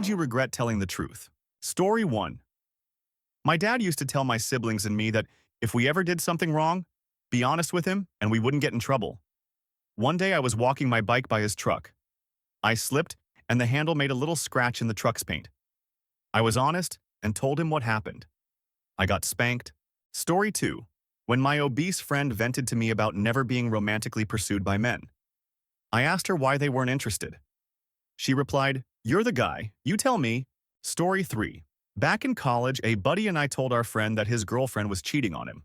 did you regret telling the truth? Story 1. My dad used to tell my siblings and me that if we ever did something wrong, be honest with him and we wouldn't get in trouble. One day I was walking my bike by his truck. I slipped and the handle made a little scratch in the truck's paint. I was honest and told him what happened. I got spanked. Story 2. When my obese friend vented to me about never being romantically pursued by men. I asked her why they weren't interested. She replied, "You're the guy, you tell me." Story 3. Back in college, a buddy and I told our friend that his girlfriend was cheating on him.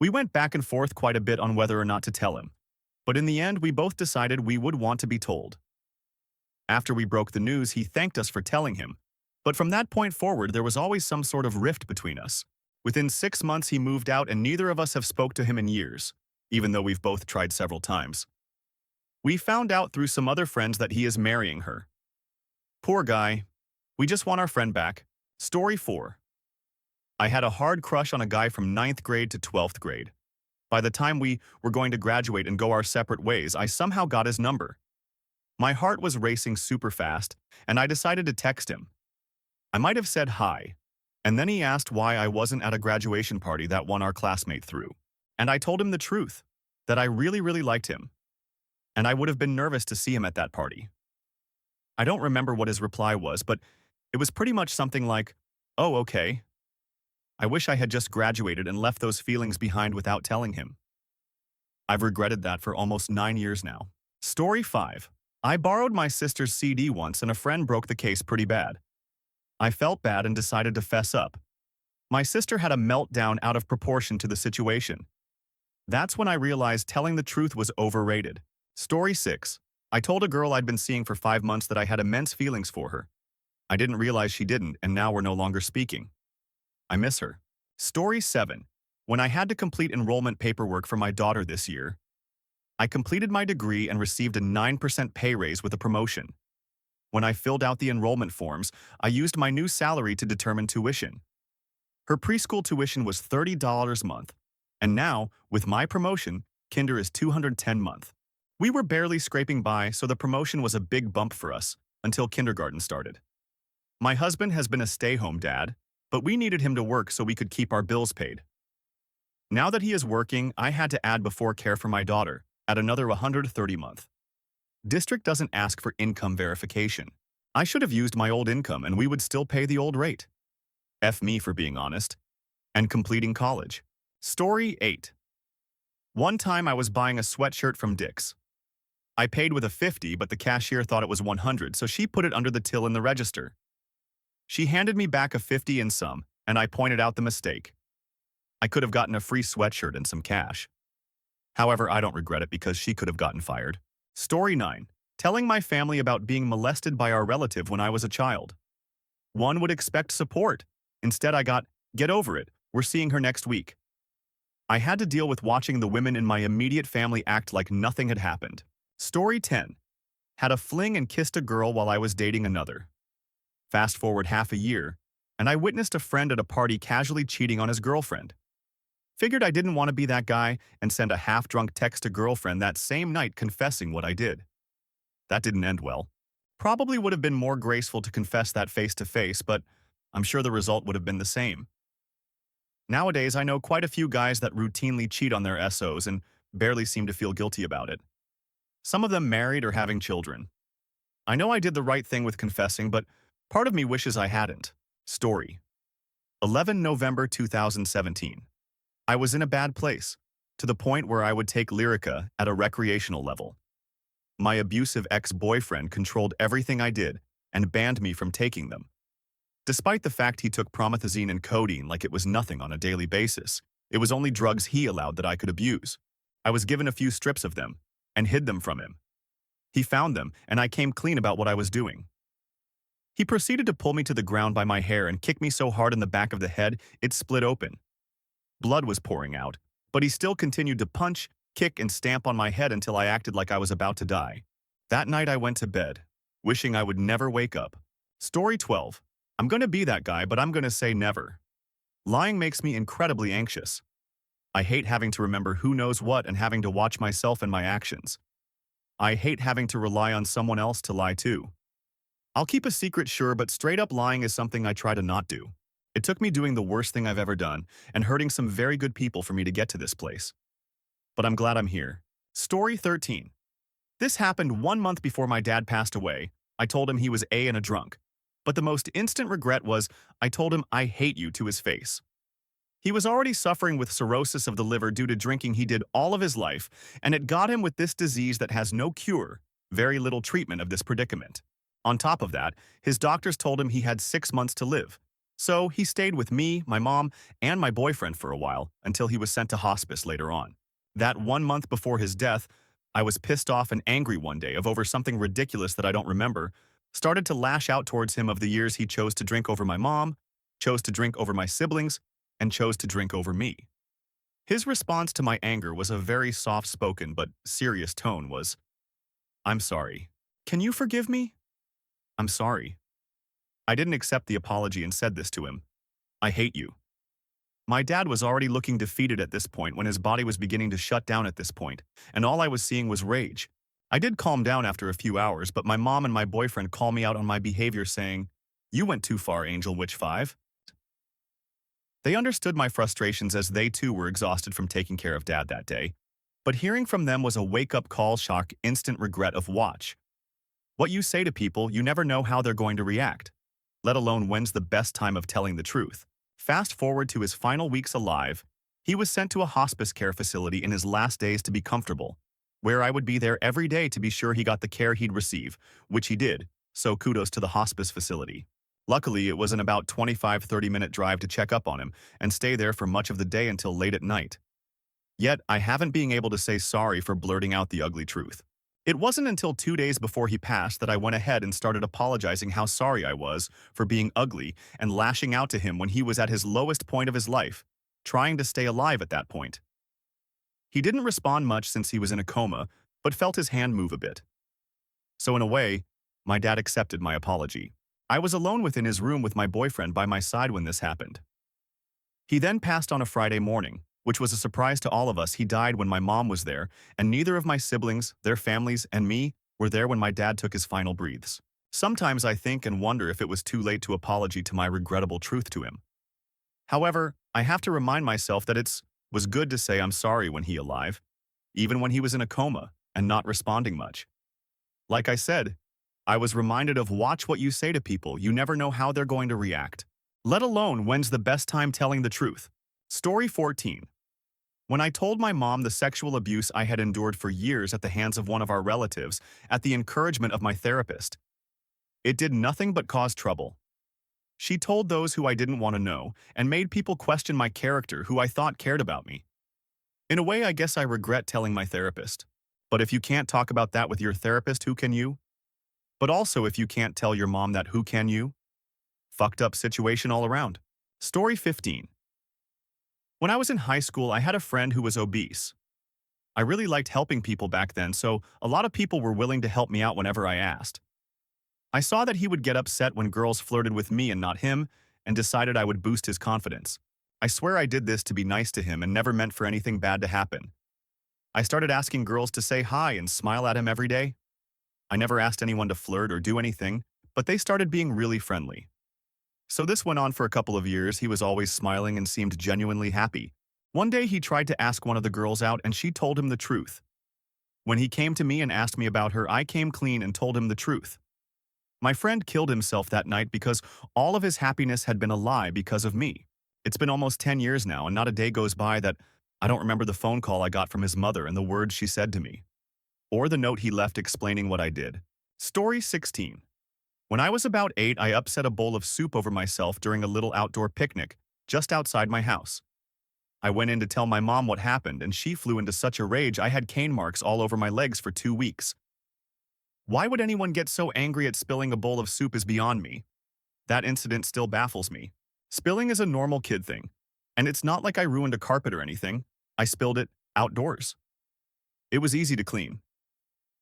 We went back and forth quite a bit on whether or not to tell him, but in the end we both decided we would want to be told. After we broke the news, he thanked us for telling him, but from that point forward there was always some sort of rift between us. Within 6 months he moved out and neither of us have spoke to him in years, even though we've both tried several times. We found out through some other friends that he is marrying her. Poor guy. We just want our friend back. Story 4. I had a hard crush on a guy from 9th grade to 12th grade. By the time we were going to graduate and go our separate ways, I somehow got his number. My heart was racing super fast, and I decided to text him. I might have said hi, and then he asked why I wasn't at a graduation party that one our classmate threw. And I told him the truth, that I really liked him, and I would have been nervous to see him at that party. I don't remember what his reply was, but it was pretty much something like, "Oh, okay. I wish I had just graduated and left those feelings behind without telling him." I've regretted that for almost 9 years now. Story 5. I borrowed my sister's CD once and a friend broke the case pretty bad. I felt bad and decided to fess up. My sister had a meltdown out of proportion to the situation. That's when I realized telling the truth was overrated. Story 6. I told a girl I'd been seeing for 5 months that I had immense feelings for her. I didn't realize she didn't, and now we're no longer speaking. I miss her. Story 7. When I had to complete enrollment paperwork for my daughter this year, I completed my degree and received a 9% pay raise with a promotion. When I filled out the enrollment forms, I used my new salary to determine tuition. Her preschool tuition was $30 a month, and now, with my promotion, kinder is $210 a month. We were barely scraping by, so the promotion was a big bump for us, until kindergarten started. My husband has been a stay-home dad, but we needed him to work so we could keep our bills paid. Now that he is working, I had to add before care for my daughter, at another $130 a month. District doesn't ask for income verification. I should have used my old income and we would still pay the old rate. F me for being honest. And completing college. Story 8. One time I was buying a sweatshirt from Dick's. I paid with a 50, but the cashier thought it was 100, so she put it under the till in the register. She handed me back a 50 and some, and I pointed out the mistake. I could have gotten a free sweatshirt and some cash. However, I don't regret it because she could have gotten fired. Story 9. Telling my family about being molested by our relative when I was a child. One would expect support. Instead I got, "Get over it, we're seeing her next week." I had to deal with watching the women in my immediate family act like nothing had happened. Story 10. Had a fling and kissed a girl while I was dating another. Fast forward half a year, and I witnessed a friend at a party casually cheating on his girlfriend. Figured I didn't want to be that guy and sent a half-drunk text to girlfriend that same night confessing what I did. That didn't end well. Probably would have been more graceful to confess that face-to-face, but I'm sure the result would have been the same. Nowadays, I know quite a few guys that routinely cheat on their SOs and barely seem to feel guilty about it. Some of them married or having children. I know I did the right thing with confessing, but part of me wishes I hadn't. Story. 11 November 2017. I was in a bad place, to the point where I would take Lyrica at a recreational level. My abusive ex-boyfriend controlled everything I did and banned me from taking them. Despite the fact he took promethazine and codeine like it was nothing on a daily basis, it was only drugs he allowed that I could abuse. I was given a few strips of them and hid them from him. He found them, and I came clean about what I was doing. He proceeded to pull me to the ground by my hair and kick me so hard in the back of the head it split open. Blood was pouring out, but he still continued to punch, kick, and stamp on my head until I acted like I was about to die. That night I went to bed, wishing I would never wake up. Story 12. I'm gonna be that guy, but I'm gonna say never. Lying makes me incredibly anxious. I hate having to remember who knows what and having to watch myself and my actions. I hate having to rely on someone else to lie too. I'll keep a secret, sure, but straight up lying is something I try to not do. It took me doing the worst thing I've ever done and hurting some very good people for me to get to this place. But I'm glad I'm here. Story 13. This happened 1 month before my dad passed away. I told him he was A and a drunk. But the most instant regret was I told him I hate you to his face. He was already suffering with cirrhosis of the liver due to drinking he did all of his life, and it got him with this disease that has no cure, very little treatment of this predicament. On top of that, his doctors told him he had 6 months to live. So he stayed with me, my mom, and my boyfriend for a while until he was sent to hospice later on. That 1 month before his death, I was pissed off and angry one day over something ridiculous that I don't remember, started to lash out towards him of the years he chose to drink over my mom, chose to drink over my siblings, and chose to drink over me. His response to my anger was a very soft-spoken but serious tone was, "I'm sorry. Can you forgive me? I'm sorry." I didn't accept the apology and said this to him. "I hate you." My dad was already looking defeated at this point when his body was beginning to shut down at this point, and all I was seeing was rage. I did calm down after a few hours, but my mom and my boyfriend called me out on my behavior saying, "You went too far, Angel Witch 5. They understood my frustrations as they too were exhausted from taking care of dad that day. But hearing from them was a wake-up call, shock, instant regret of watch. What you say to people, you never know how they're going to react, let alone when's the best time of telling the truth. Fast forward to his final weeks alive, he was sent to a hospice care facility in his last days to be comfortable, where I would be there every day to be sure he got the care he'd receive, which he did, so kudos to the hospice facility. Luckily, it was an about 25-30-minute drive to check up on him and stay there for much of the day until late at night. Yet, I haven't been able to say sorry for blurting out the ugly truth. It wasn't until 2 days before he passed that I went ahead and started apologizing how sorry I was for being ugly and lashing out to him when he was at his lowest point of his life, trying to stay alive at that point. He didn't respond much since he was in a coma, but felt his hand move a bit. So in a way, my dad accepted my apology. I was alone within his room with my boyfriend by my side when this happened. He then passed on a Friday morning, which was a surprise to all of us. He died when my mom was there, and neither of my siblings, their families, and me were there when my dad took his final breaths. Sometimes I think and wonder if it was too late to apologize to my regrettable truth to him. However, I have to remind myself that it was good to say I'm sorry when he alive, even when he was in a coma and not responding much. Like I said, I was reminded of watch what you say to people, you never know how they're going to react, let alone when's the best time telling the truth. Story 14. When I told my mom the sexual abuse I had endured for years at the hands of one of our relatives at the encouragement of my therapist, it did nothing but cause trouble. She told those who I didn't want to know and made people question my character who I thought cared about me. In a way, I guess I regret telling my therapist. But if you can't talk about that with your therapist, who can you? But also, if you can't tell your mom that, who can you? Fucked up situation all around. Story 15. When I was in high school, I had a friend who was obese. I really liked helping people back then, so a lot of people were willing to help me out whenever I asked. I saw that he would get upset when girls flirted with me and not him, and decided I would boost his confidence. I swear I did this to be nice to him and never meant for anything bad to happen. I started asking girls to say hi and smile at him every day. I never asked anyone to flirt or do anything, but they started being really friendly. So this went on for a couple of years. He was always smiling and seemed genuinely happy. One day he tried to ask one of the girls out and she told him the truth. When he came to me and asked me about her, I came clean and told him the truth. My friend killed himself that night because all of his happiness had been a lie because of me. It's been almost 10 years now, and not a day goes by that I don't remember the phone call I got from his mother and the words she said to me, or the note he left explaining what I did. Story 16. When I was about 8, I upset a bowl of soup over myself during a little outdoor picnic just outside my house. I went in to tell my mom what happened, and she flew into such a rage I had cane marks all over my legs for 2 weeks. Why would anyone get so angry at spilling a bowl of soup is beyond me. That incident still baffles me. Spilling is a normal kid thing, and it's not like I ruined a carpet or anything. I spilled it outdoors. It was easy to clean.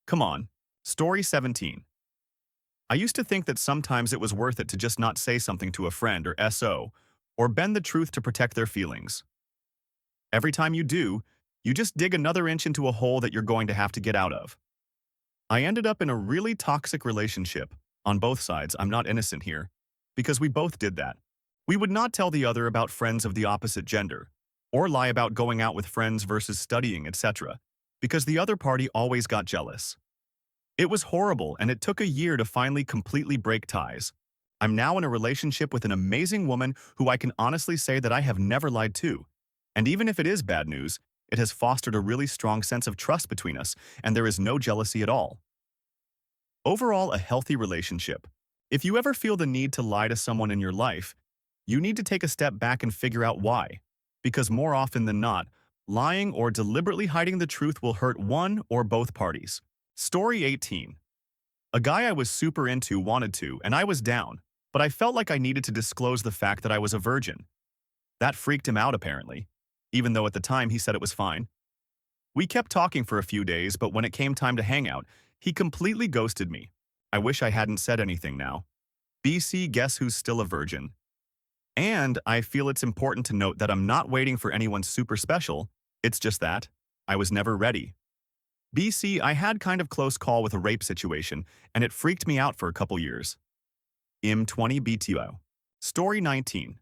Come on. Story 17. I used to think that sometimes it was worth it to just not say something to a friend or SO, or bend the truth to protect their feelings. Every time you do, you just dig another inch into a hole that you're going to have to get out of. I ended up in a really toxic relationship, On both sides, I'm not innocent here, because we both did that. We would not tell the other about friends of the opposite gender, or lie about going out with friends versus studying, etc., because the other party always got jealous. It was horrible, and it took a year to finally completely break ties. I'm now in a relationship with an amazing woman who I can honestly say that I have never lied to. And even if it is bad news, it has fostered a really strong sense of trust between us, and there is no jealousy at all. Overall, a healthy relationship. If you ever feel the need to lie to someone in your life, you need to take a step back and figure out why. Because more often than not, lying or deliberately hiding the truth will hurt one or both parties. Story 18. A guy I was super into wanted to, and I was down, but I felt like I needed to disclose the fact that I was a virgin. That freaked him out apparently, even though at the time he said it was fine. We kept talking for a few days, but when it came time to hang out, he completely ghosted me. I wish I hadn't said anything now. BC, guess who's still a virgin? And I feel it's important to note that I'm not waiting for anyone super special, it's just that I was never ready. BC, I had kind of close call with a rape situation, and it freaked me out for a couple years. M20 BTO. Story 19.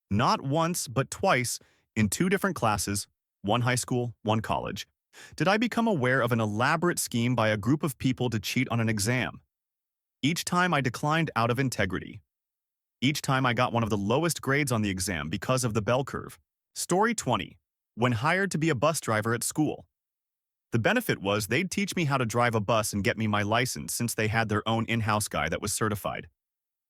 Not once, but twice, in two different classes, one high school, one college, did I become aware of an elaborate scheme by a group of people to cheat on an exam. Each time I declined out of integrity. Each time I got one of the lowest grades on the exam because of the bell curve. Story 20. When hired to be a bus driver at school. The benefit was they'd teach me how to drive a bus and get me my license since they had their own in-house guy that was certified.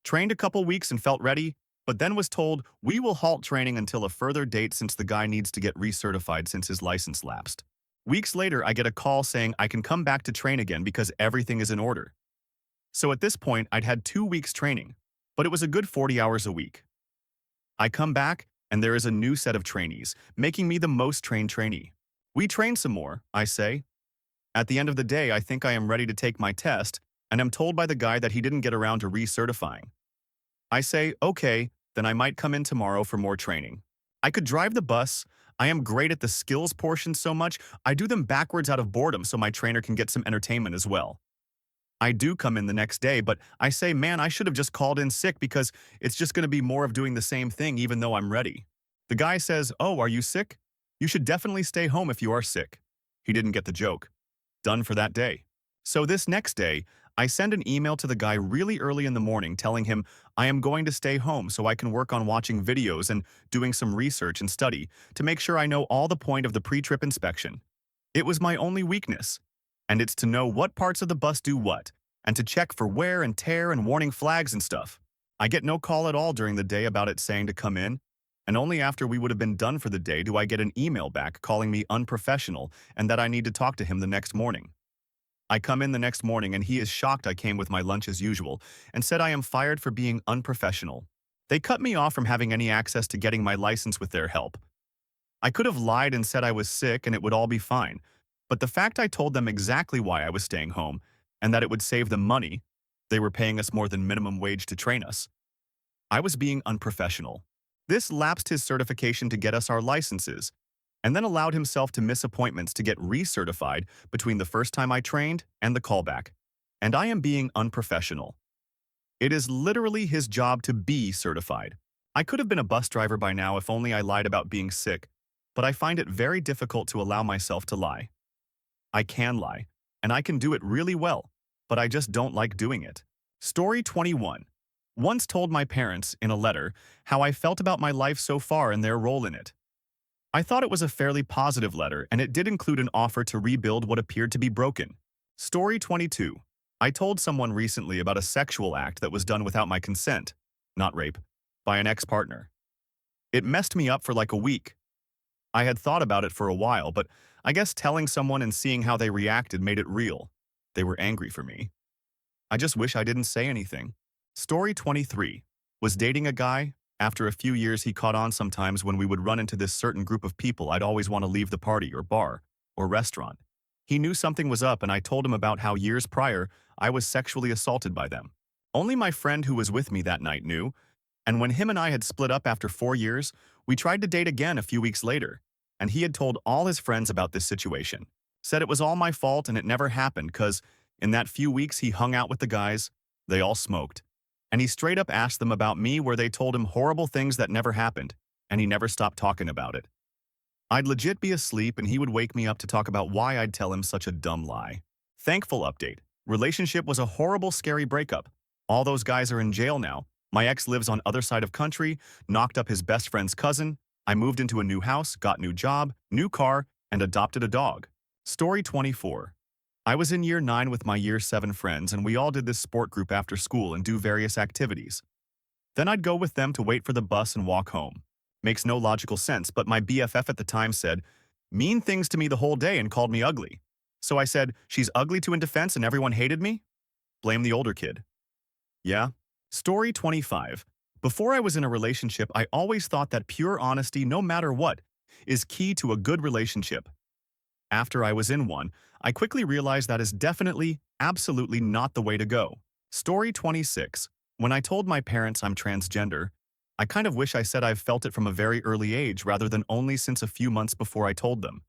Trained a couple weeks and felt ready, but then was told, we will halt training until a further date since the guy needs to get recertified since his license lapsed. Weeks later, I get a call saying I can come back to train again because everything is in order. So at this point, I'd had 2 weeks training, but it was a good 40 hours a week. I come back, and there is a new set of trainees, making me the most trained trainee. We train some more, I say. At the end of the day, I think I am ready to take my test, and am told by the guy that he didn't get around to recertifying. I say, okay, then I might come in tomorrow for more training. I could drive the bus. I am great at the skills portion so much, I do them backwards out of boredom so my trainer can get some entertainment as well. I do come in the next day, but I say, man, I should have just called in sick because it's just going to be more of doing the same thing even though I'm ready. The guy says, oh, are you sick? You should definitely stay home if you are sick. He didn't get the joke. Done for that day. So this next day, I send an email to the guy really early in the morning telling him I am going to stay home so I can work on watching videos and doing some research and study to make sure I know all the point of the pre-trip inspection. It was my only weakness, and it's to know what parts of the bus do what, and to check for wear and tear and warning flags and stuff. I get no call at all during the day about it saying to come in, and only after we would have been done for the day do I get an email back calling me unprofessional and that I need to talk to him the next morning. I come in the next morning and he is shocked I came with my lunch as usual and said I am fired for being unprofessional. They cut me off from having any access to getting my license with their help. I could have lied and said I was sick and it would all be fine, but the fact I told them exactly why I was staying home and that it would save them money, they were paying us more than minimum wage to train us. I was being unprofessional. This lapsed his certification to get us our licenses, and then allowed himself to miss appointments to get recertified between the first time I trained and the callback. And I am being unprofessional. It is literally his job to be certified. I could have been a bus driver by now if only I lied about being sick, but I find it very difficult to allow myself to lie. I can lie, and I can do it really well, but I just don't like doing it. Story 21. Once told my parents, in a letter, how I felt about my life so far and their role in it. I thought it was a fairly positive letter, and it did include an offer to rebuild what appeared to be broken. Story 22. I told someone recently about a sexual act that was done without my consent, not rape, by an ex-partner. It messed me up for like a week. I had thought about it for a while, but I guess telling someone and seeing how they reacted made it real. They were angry for me. I just wish I didn't say anything. Story 23. Was dating a guy. After a few years, he caught on sometimes when we would run into this certain group of people I'd always want to leave the party or bar or restaurant. He knew something was up and I told him about how years prior, I was sexually assaulted by them. Only my friend who was with me that night knew, and when him and I had split up after 4 years, we tried to date again a few weeks later, and he had told all his friends about this situation. Said it was all my fault and it never happened because in that few weeks he hung out with the guys, They all smoked. And he straight up asked them about me where they told him horrible things that never happened, and he never stopped talking about it. I'd legit be asleep and he would wake me up to talk about why I'd tell him such a dumb lie. Thankful update. Relationship was a horrible, scary breakup. All those guys are in jail now. My ex lives on other side of country, knocked up his best friend's cousin. I moved into a new house, got new job, new car, and adopted a dog. Story 24. I was in year 9 with my year 7 friends and we all did this sport group after school and do various activities. Then I'd go with them to wait for the bus and walk home. Makes no logical sense, but my BFF at the time said mean things to me the whole day and called me ugly. So I said, she's ugly to in defense and everyone hated me? Blame the older kid. Yeah. Story 25. Before I was in a relationship, I always thought that pure honesty, no matter what, is key to a good relationship. After I was in one, I quickly realized that is definitely, absolutely not the way to go. Story 26. When I told my parents I'm transgender, I kind of wish I said I've felt it from a very early age rather than only since a few months before I told them.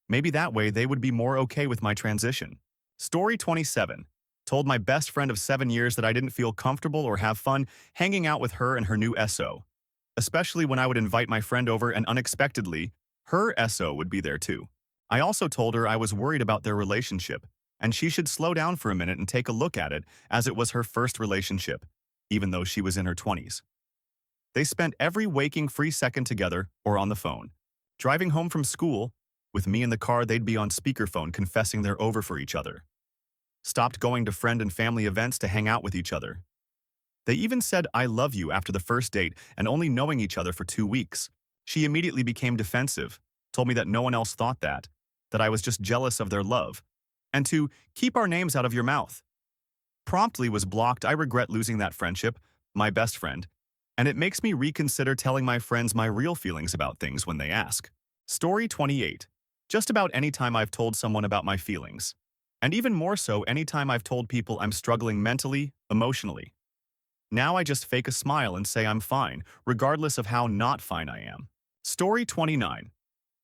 Maybe that way they would be more okay with my transition. Story 27. Told my best friend of 7 years that I didn't feel comfortable or have fun hanging out with her and her new SO. Especially when I would invite my friend over and unexpectedly, her SO would be there too. I also told her I was worried about their relationship, and she should slow down for a minute and take a look at it as it was her first relationship, even though she was in her 20s. They spent every waking free second together or on the phone. Driving home from school, with me in the car, they'd be on speakerphone confessing they're over for each other. Stopped going to friend and family events to hang out with each other. They even said I love you after the first date and only knowing each other for 2 weeks. She immediately became defensive, told me that no one else thought that I was just jealous of their love, and to keep our names out of your mouth. Promptly was blocked. I regret losing that friendship, my best friend, and it makes me reconsider telling my friends my real feelings about things when they ask. Story 28. Just about any time I've told someone about my feelings. And even more so anytime I've told people I'm struggling mentally, emotionally. Now I just fake a smile and say I'm fine, regardless of how not fine I am. Story 29.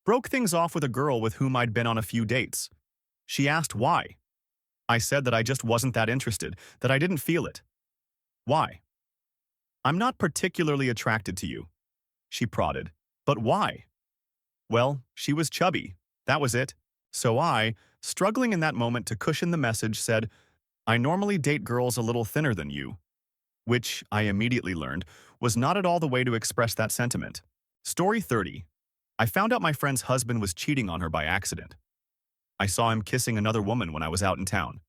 Broke things off with a girl with whom I'd been on a few dates. She asked why. I said that I just wasn't that interested, that I didn't feel it. Why? I'm not particularly attracted to you. She prodded. But why? Well, she was chubby. That was it. So I, struggling in that moment to cushion the message, said, I normally date girls a little thinner than you. Which, I immediately learned, was not at all the way to express that sentiment. Story 30. I found out my friend's husband was cheating on her by accident. I saw him kissing another woman when I was out in town.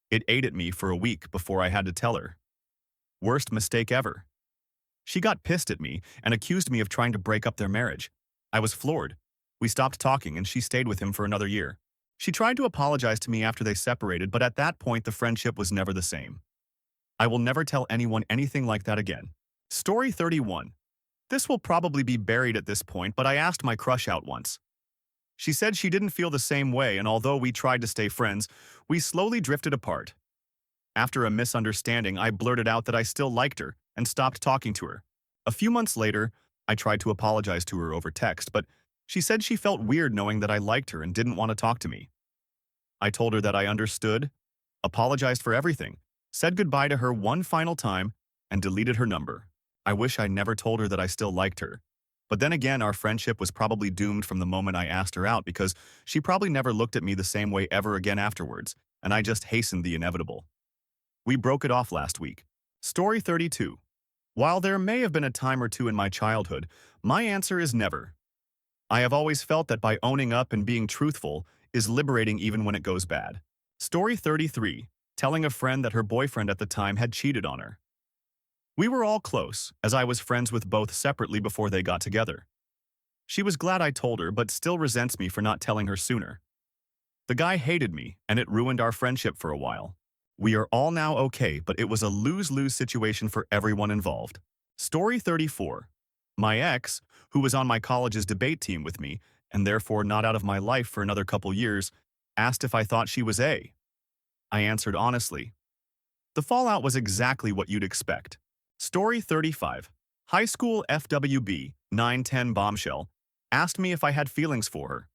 It ate at me for a week before I had to tell her. Worst mistake ever. She got pissed at me and accused me of trying to break up their marriage. I was floored. We stopped talking and she stayed with him for another year. She tried to apologize to me after they separated, but at that point the friendship was never the same. I will never tell anyone anything like that again. Story 31. This will probably be buried at this point, but I asked my crush out once. She said she didn't feel the same way, and although we tried to stay friends, we slowly drifted apart. After a misunderstanding, I blurted out that I still liked her and stopped talking to her. A few months later, I tried to apologize to her over text, but she said she felt weird knowing that I liked her and didn't want to talk to me. I told her that I understood, apologized for everything, said goodbye to her one final time, and deleted her number. I wish I never told her that I still liked her. But then again, our friendship was probably doomed from the moment I asked her out because she probably never looked at me the same way ever again afterwards, and I just hastened the inevitable. We broke it off last week. Story 32. While there may have been a time or two in my childhood, my answer is never. I have always felt that by owning up and being truthful is liberating even when it goes bad. Story 33. Telling a friend that her boyfriend at the time had cheated on her. We were all close, as I was friends with both separately before they got together. She was glad I told her, but still resents me for not telling her sooner. The guy hated me, and it ruined our friendship for a while. We are all now okay, but it was a lose-lose situation for everyone involved. Story 34. My ex, who was on my college's debate team with me, and therefore not out of my life for another couple years, asked if I thought she was A. I answered honestly. The fallout was exactly what you'd expect. Story 35. High school FWB, 910 bombshell, asked me if I had feelings for her.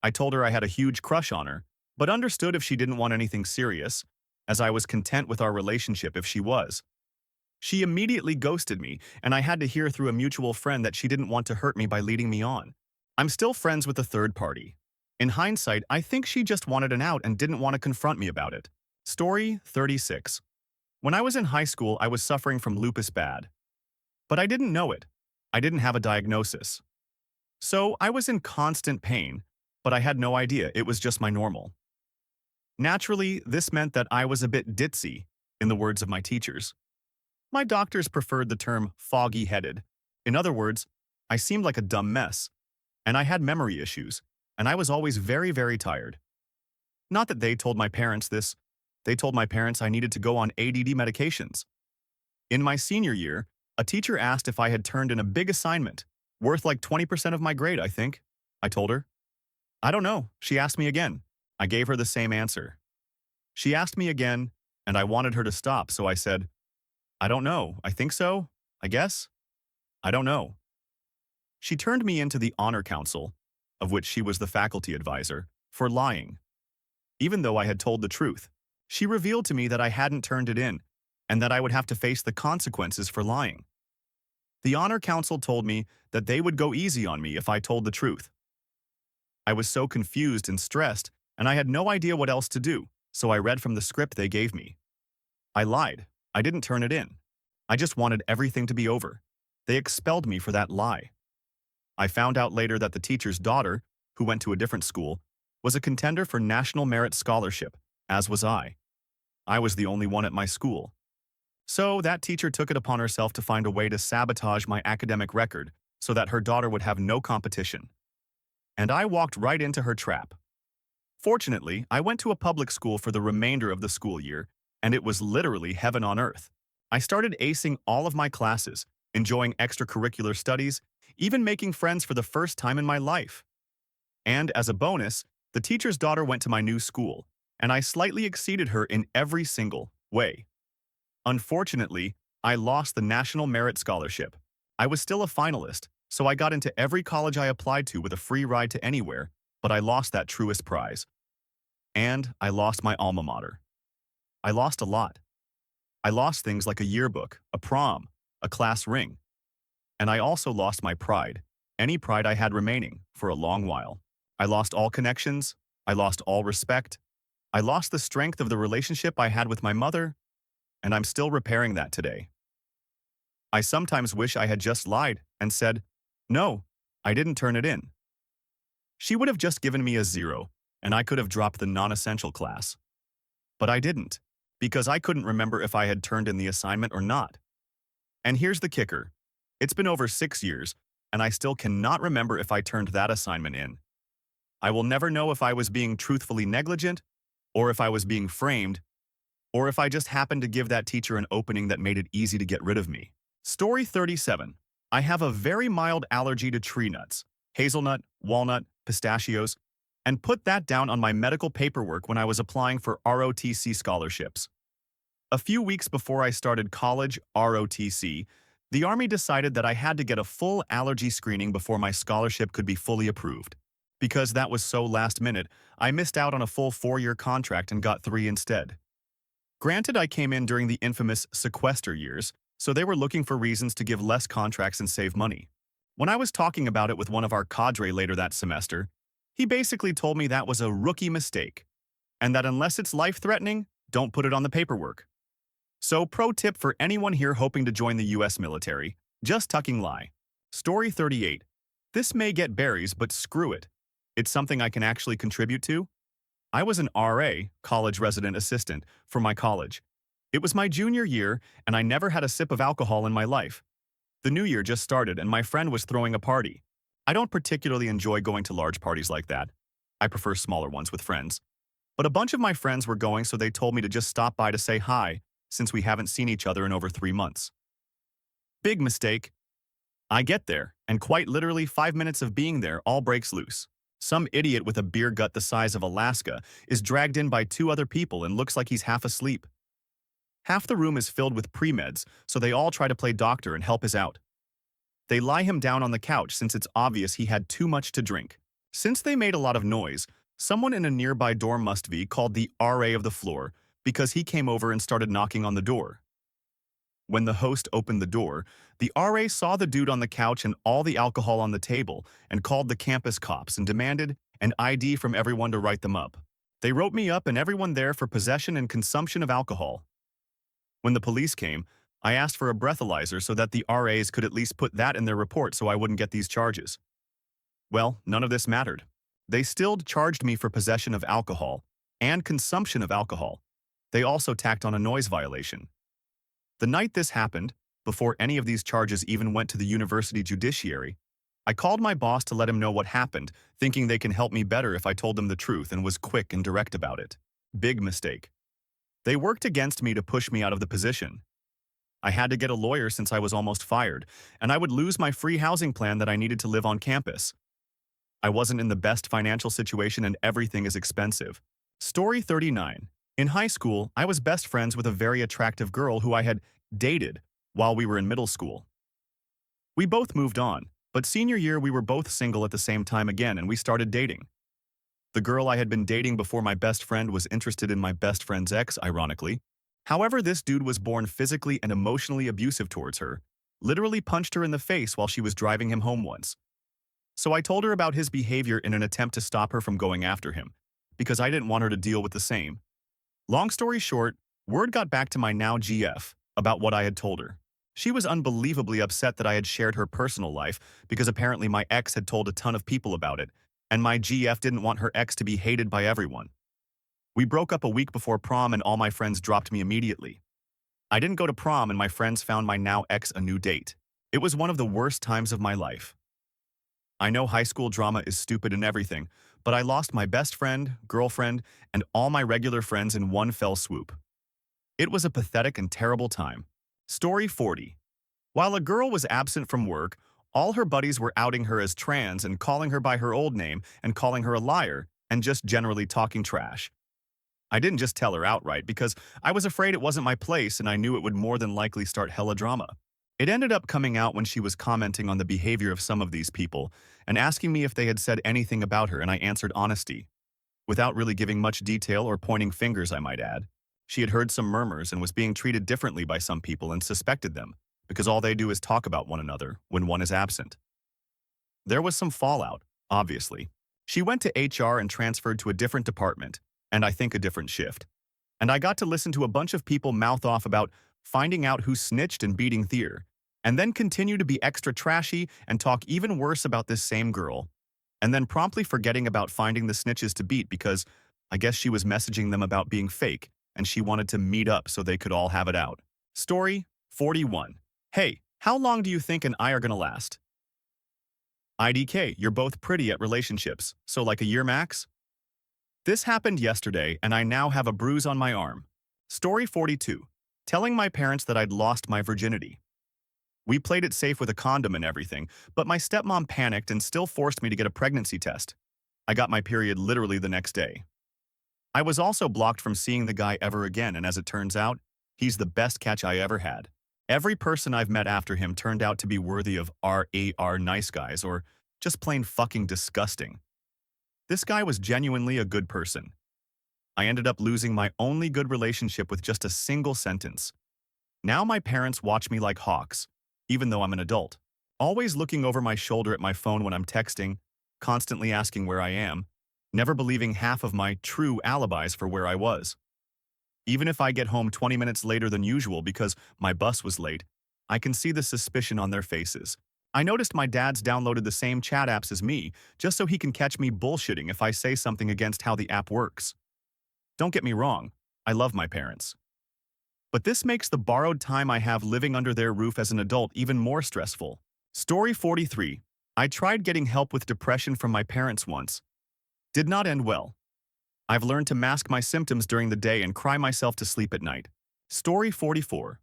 I told her I had a huge crush on her, but understood if she didn't want anything serious, as I was content with our relationship if she was. She immediately ghosted me, and I had to hear through a mutual friend that she didn't want to hurt me by leading me on. I'm still friends with the third party. In hindsight, I think she just wanted an out and didn't want to confront me about it. Story 36. When I was in high school, I was suffering from lupus bad. But I didn't know it. I didn't have a diagnosis. So I was in constant pain, but I had no idea it was just my normal. Naturally, this meant that I was a bit ditzy, in the words of my teachers. My doctors preferred the term foggy-headed. In other words, I seemed like a dumb mess, and I had memory issues, and I was always very, very tired. Not that they told my parents this. They told my parents I needed to go on ADD medications. In my senior year, a teacher asked if I had turned in a big assignment, worth like 20% of my grade, I think. I told her. I don't know, she asked me again. I gave her the same answer. She asked me again, and I wanted her to stop, so I said, I don't know, I think so, I guess. I don't know. She turned me into the honor council, of which she was the faculty advisor, for lying. Even though I had told the truth, she revealed to me that I hadn't turned it in, and that I would have to face the consequences for lying. The honor council told me that they would go easy on me if I told the truth. I was so confused and stressed, and I had no idea what else to do, so I read from the script they gave me. I lied. I didn't turn it in. I just wanted everything to be over. They expelled me for that lie. I found out later that the teacher's daughter, who went to a different school, was a contender for National Merit Scholarship, as was I. I was the only one at my school. So that teacher took it upon herself to find a way to sabotage my academic record so that her daughter would have no competition. And I walked right into her trap. Fortunately, I went to a public school for the remainder of the school year, and it was literally heaven on earth. I started acing all of my classes, enjoying extracurricular studies, even making friends for the first time in my life. And as a bonus, the teacher's daughter went to my new school, and I slightly exceeded her in every single way. Unfortunately, I lost the National Merit Scholarship. I was still a finalist, so I got into every college I applied to with a free ride to anywhere, but I lost that truest prize. And I lost my alma mater. I lost a lot. I lost things like a yearbook, a prom, a class ring. And I also lost my pride, any pride I had remaining, for a long while. I lost all connections. I lost all respect. I lost the strength of the relationship I had with my mother, and I'm still repairing that today. I sometimes wish I had just lied and said, no, I didn't turn it in. She would have just given me a 0, and I could have dropped the non-essential class. But I didn't, because I couldn't remember if I had turned in the assignment or not. And here's the kicker. It's been over 6 years, and I still cannot remember if I turned that assignment in. I will never know if I was being truthfully negligent, or if I was being framed, or if I just happened to give that teacher an opening that made it easy to get rid of me. Story 37. I have a very mild allergy to tree nuts, hazelnut, walnut, pistachios, and put that down on my medical paperwork when I was applying for ROTC scholarships. A few weeks before I started college ROTC, the Army decided that I had to get a full allergy screening before my scholarship could be fully approved. Because that was so last minute, I missed out on a full 4-year contract and got 3 instead. Granted, I came in during the infamous sequester years, so they were looking for reasons to give less contracts and save money. When I was talking about it with one of our cadre later that semester, he basically told me that was a rookie mistake, and that unless it's life-threatening, don't put it on the paperwork. So pro tip for anyone here hoping to join the US military, just tucking lie. Story 38. This may get berries, but screw it. It's something I can actually contribute to. I was an RA, college resident assistant, for my college. It was my junior year, and I never had a sip of alcohol in my life. The new year just started, and my friend was throwing a party. I don't particularly enjoy going to large parties like that. I prefer smaller ones with friends. But a bunch of my friends were going, so they told me to just stop by to say hi, since we haven't seen each other in over 3 months. Big mistake. I get there, and quite literally 5 minutes of being there, all breaks loose. Some idiot with a beer gut the size of Alaska is dragged in by 2 other people and looks like he's half asleep. Half the room is filled with pre-meds, so they all try to play doctor and help us out. They lie him down on the couch since it's obvious he had too much to drink. Since they made a lot of noise, someone in a nearby dorm must be called the RA of the floor, because he came over and started knocking on the door. When the host opened the door, the RA saw the dude on the couch and all the alcohol on the table and called the campus cops and demanded an ID from everyone to write them up. They wrote me up and everyone there for possession and consumption of alcohol. When the police came, I asked for a breathalyzer so that the RAs could at least put that in their report so I wouldn't get these charges. Well, none of this mattered. They still charged me for possession of alcohol and consumption of alcohol. They also tacked on a noise violation. The night this happened, before any of these charges even went to the university judiciary, I called my boss to let him know what happened, thinking they can help me better if I told them the truth and was quick and direct about it. Big mistake. They worked against me to push me out of the position. I had to get a lawyer since I was almost fired, and I would lose my free housing plan that I needed to live on campus. I wasn't in the best financial situation and everything is expensive. Story 39. In high school, I was best friends with a very attractive girl who I had dated while we were in middle school. We both moved on, but senior year we were both single at the same time again and we started dating. The girl I had been dating before my best friend was interested in my best friend's ex, ironically. However, this dude was born physically and emotionally abusive towards her, literally punched her in the face while she was driving him home once. So I told her about his behavior in an attempt to stop her from going after him, because I didn't want her to deal with the same. Long story short, word got back to my now GF about what I had told her. She was unbelievably upset that I had shared her personal life because apparently my ex had told a ton of people about it, and my GF didn't want her ex to be hated by everyone. We broke up a week before prom and all my friends dropped me immediately. I didn't go to prom and my friends found my now ex a new date. It was one of the worst times of my life. I know high school drama is stupid and everything, but I lost my best friend, girlfriend, and all my regular friends in one fell swoop. It was a pathetic and terrible time. Story 40. While a girl was absent from work, all her buddies were outing her as trans and calling her by her old name and calling her a liar and just generally talking trash. I didn't just tell her outright because I was afraid it wasn't my place and I knew it would more than likely start hella drama. It ended up coming out when she was commenting on the behavior of some of these people and asking me if they had said anything about her, and I answered honesty. Without really giving much detail or pointing fingers, I might add. She had heard some murmurs and was being treated differently by some people and suspected them, because all they do is talk about one another when one is absent. There was some fallout, obviously. She went to HR and transferred to a different department, and I think a different shift. And I got to listen to a bunch of people mouth off about finding out who snitched and beating Thier, and then continue to be extra trashy and talk even worse about this same girl, and then promptly forgetting about finding the snitches to beat because I guess she was messaging them about being fake and she wanted to meet up so they could all have it out. Story 41. Hey, how long do you think and I are gonna last? IDK, you're both pretty at relationships, so like a year max? This happened yesterday and I now have a bruise on my arm. Story 42. Telling my parents that I'd lost my virginity. We played it safe with a condom and everything, but my stepmom panicked and still forced me to get a pregnancy test. I got my period literally the next day. I was also blocked from seeing the guy ever again, and as it turns out, he's the best catch I ever had. Every person I've met after him turned out to be worthy of RAR nice guys or just plain fucking disgusting. This guy was genuinely a good person. I ended up losing my only good relationship with just a single sentence. Now my parents watch me like hawks, even though I'm an adult. Always looking over my shoulder at my phone when I'm texting, constantly asking where I am, never believing half of my true alibis for where I was. Even if I get home 20 minutes later than usual because my bus was late, I can see the suspicion on their faces. I noticed my dad's downloaded the same chat apps as me, just so he can catch me bullshitting if I say something against how the app works. Don't get me wrong, I love my parents. But this makes the borrowed time I have living under their roof as an adult even more stressful. Story 43. I tried getting help with depression from my parents once. Did not end well. I've learned to mask my symptoms during the day and cry myself to sleep at night. Story 44.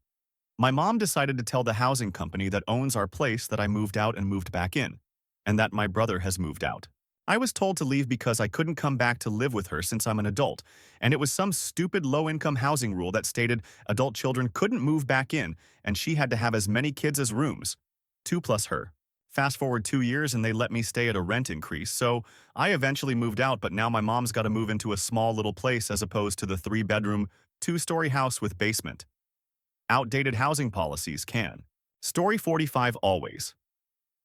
My mom decided to tell the housing company that owns our place that I moved out and moved back in, and that my brother has moved out. I was told to leave because I couldn't come back to live with her since I'm an adult, and it was some stupid low-income housing rule that stated adult children couldn't move back in and she had to have as many kids as rooms. 2 plus her. Fast forward 2 years and they let me stay at a rent increase, so I eventually moved out, but now my mom's got to move into a small little place as opposed to the 3-bedroom, two-story house with basement. Outdated housing policies can. Story 45 always.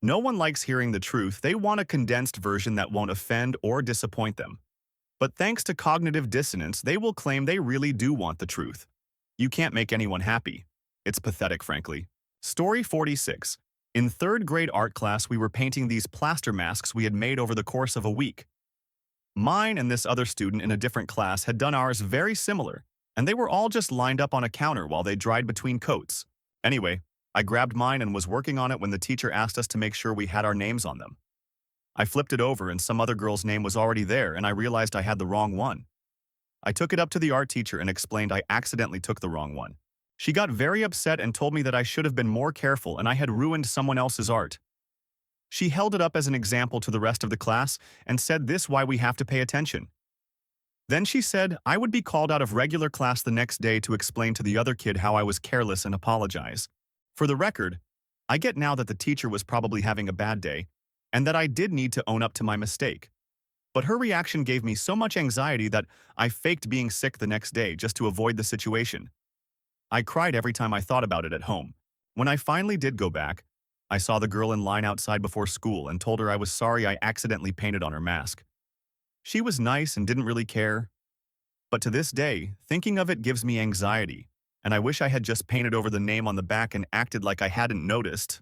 No one likes hearing the truth. They want a condensed version that won't offend or disappoint them. But thanks to cognitive dissonance, they will claim they really do want the truth. You can't make anyone happy. It's pathetic, frankly. Story 46. In third grade art class, we were painting these plaster masks we had made over the course of a week. Mine and this other student in a different class had done ours very similar, and they were all just lined up on a counter while they dried between coats. Anyway, I grabbed mine and was working on it when the teacher asked us to make sure we had our names on them. I flipped it over and some other girl's name was already there, and I realized I had the wrong one. I took it up to the art teacher and explained I accidentally took the wrong one. She got very upset and told me that I should have been more careful and I had ruined someone else's art. She held it up as an example to the rest of the class and said this why we have to pay attention. Then she said I would be called out of regular class the next day to explain to the other kid how I was careless and apologize. For the record, I get now that the teacher was probably having a bad day and that I did need to own up to my mistake. But her reaction gave me so much anxiety that I faked being sick the next day just to avoid the situation. I cried every time I thought about it at home. When I finally did go back, I saw the girl in line outside before school and told her I was sorry I accidentally painted on her mask. She was nice and didn't really care. But to this day, thinking of it gives me anxiety, and I wish I had just painted over the name on the back and acted like I hadn't noticed.